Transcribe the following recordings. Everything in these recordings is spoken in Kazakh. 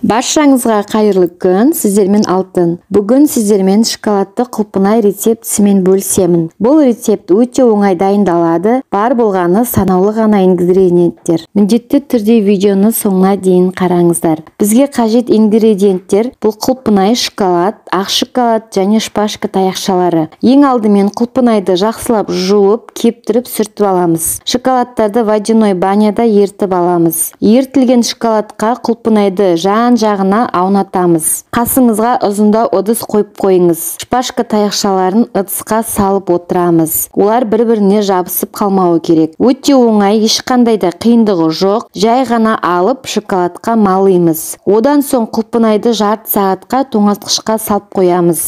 Баршаңызға қайырлы күн, сіздермен Алтын. Бүгін сіздермен шоколадты құлпынай рецептісімен бөлісемін. Бұл рецепт өте оңай дайындалады, бар болғаны санаулы ғана ингредиенттер. Міндетті түрде видеоны соңына дейін қараңыздар. Бізге қажет ингредиенттер бұл құлпынай шоколад, ақ шоколад және шпажка таяқшалары. Ең алдымен құлпынайды жақсылап жуып, кептіріп сүртіп аламыз. Шоколадтарды водяной баняда ертіп аламыз. Ертілген шоколадқа құлпынайды жағына аунатамыз. Қасыңызға ұзындау ыдыс қойып қойыңыз. Шпажка таяқшаларын ыдысқа салып отырамыз. Олар бір-біріне жабысып қалмауы керек. Өте оңай, ешқандай да қиындығы жоқ. Жай ғана алып шоколадқа малаймыз. Одан соң құлпынайды жарты сағатқа тоңазытқышқа салып қоямыз.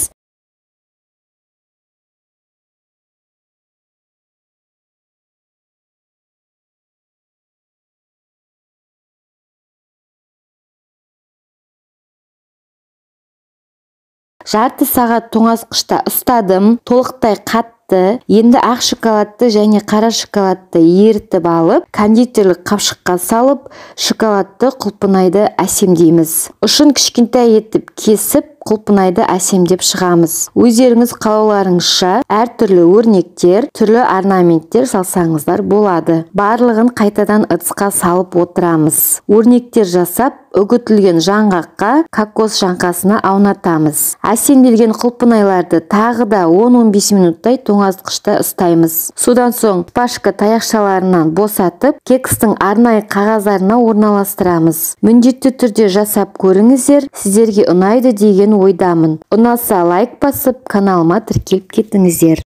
Жарты сағат тоңазытқышта ұстадым, толықтай қатты. Енді ақ шоколадты және қара шоколадты ерітіп алып, кондитерлік қапшыққа салып, шоколадты құлпынайды әсемдейміз. Ұшын кішкентай етіп кесіп, құлпынайды әсемдеп шығамыз. Өздеріңіз қалауларыңызша әртүрлі өрнектер, түрлі орнаменттер салсаңыздар болады. Барлығын қайтадан ыдысқа салып отырамыз. Өрнектер жасап, үгітілген жаңғаққа кокос жаңқасына аунатамыз. Әсемделген құлпынайларды тағы да 10-15 минуттай тоңазытқышта ұстаймыз. Содан соң шпажка таяқшаларынан босатып, кекстің арнайы қағаздарына орналастырамыз. Міндетті түрде жасап көріңіздер, сіздерге ұнайды деген ойдамын. Ұнаса лайк басып, каналыма тіркеліп кетіңіздер.